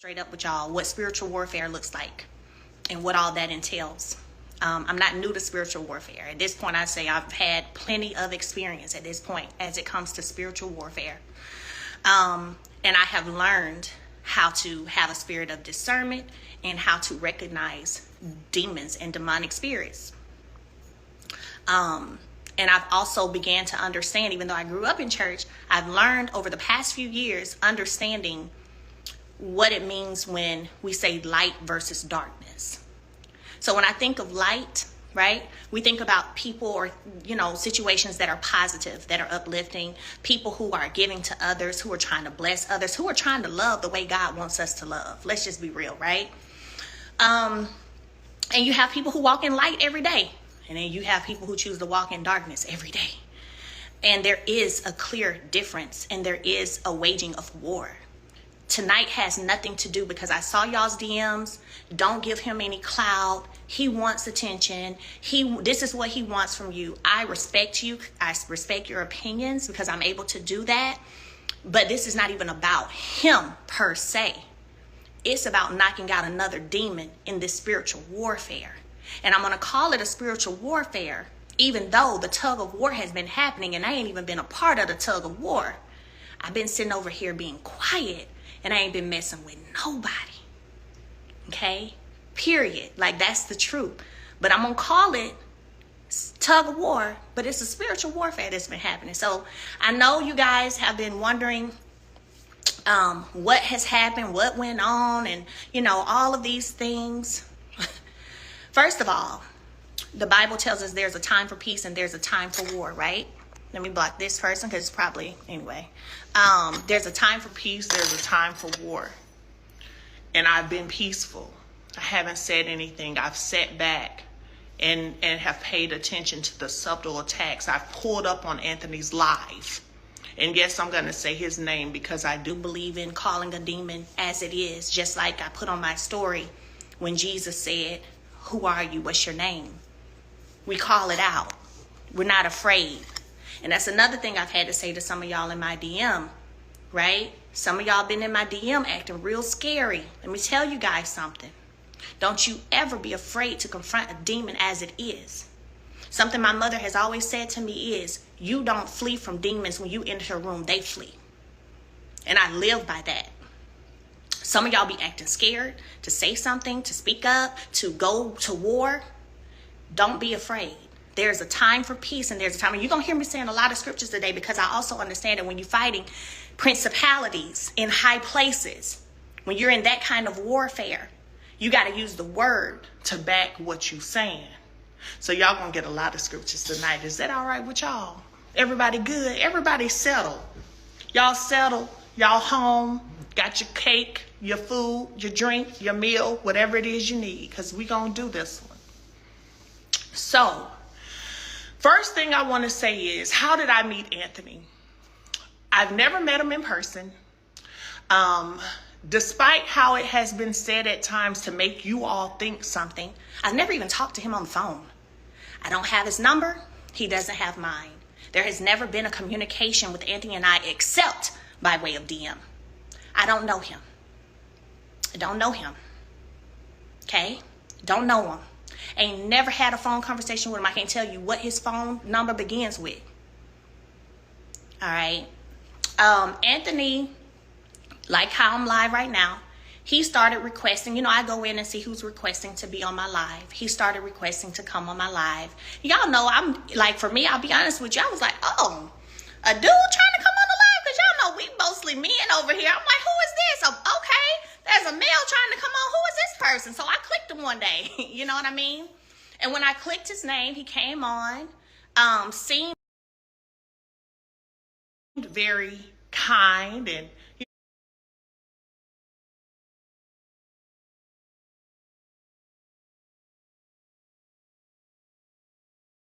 straight up with y'all what spiritual warfare looks like and what all that entails. I'm not new to spiritual warfare. At this point, I say I've had plenty of experience at this point as it comes to spiritual warfare. And I have learned how to have a spirit of discernment and how to recognize demons and demonic spirits. And I've also began to understand, even though I grew up in church, I've learned over the past few years understanding what it means when we say light versus darkness. So when I think of light, right, we think about people or, situations that are positive, that are uplifting, people who are giving to others, who are trying to bless others, who are trying to love the way God wants us to love. Let's just be real, right? And you have people who walk in light every day. And then you have people who choose to walk in darkness every day. And there is a clear difference, and there is a waging of war. Tonight has nothing to do, because I saw y'all's DMs. Don't give him any clout. He wants attention. This is what he wants from you. I respect you. I respect your opinions because I'm able to do that. But this is not even about him per se. It's about knocking out another demon in this spiritual warfare. And I'm going to call it a spiritual warfare, even though the tug of war has been happening and I ain't even been a part of the tug of war. I've been sitting over here being quiet and I ain't been messing with nobody. Okay? Period. Like, that's the truth. But I'm going to call it tug of war, but it's a spiritual warfare that's been happening. So I know you guys have been wondering what has happened, what went on, and, all of these things. First of all, the Bible tells us there's a time for peace and there's a time for war, right? Let me block this person because it's probably, anyway. There's a time for peace, there's a time for war. And I've been peaceful. I haven't said anything. I've sat back and have paid attention to the subtle attacks. I've pulled up on Anthony's live. And yes, I'm going to say his name because I do believe in calling a demon as it is. Just like I put on my story when Jesus said, "Who are you? What's your name?" We call it out. We're not afraid. And that's another thing I've had to say to some of y'all in my DM, right? Some of y'all been in my DM acting real scary. Let me tell you guys something. Don't you ever be afraid to confront a demon as it is. Something my mother has always said to me is, you don't flee from demons when you enter a room, they flee. And I live by that. Some of y'all be acting scared to say something, to speak up, to go to war. Don't be afraid. There's a time for peace and there's a time. And you're going to hear me saying a lot of scriptures today because I also understand that when you're fighting principalities in high places, when you're in that kind of warfare, you got to use the word to back what you're saying. So y'all going to get a lot of scriptures tonight. Is that all right with y'all? Everybody good? Everybody settled? Y'all settled? Y'all home? Got your cake, your food, your drink, your meal, whatever it is you need, because we're going to do this one. So, first thing I want to say is, how did I meet Anthony? I've never met him in person. Despite how it has been said at times to make you all think something, I've never even talked to him on the phone. I don't have his number. He doesn't have mine. There has never been a communication with Anthony and I except by way of DM. I don't know him. I don't know him. Okay? Don't know him. Ain't never had a phone conversation with him. I can't tell you what his phone number begins with. All right? Anthony, like how I'm live right now, he started requesting, I go in and see who's requesting to be on my live. He started requesting to come on my live. Y'all know, I'm like, for me, I'll be honest with you, I was like, oh, a dude trying to come on the live? Because y'all know we mostly men over here. I'm like, who is this? Oh, okay, there's a male trying to come on. Who is this person? So I clicked him one day. You know what I mean? And when I clicked his name, he came on, seemed very kind and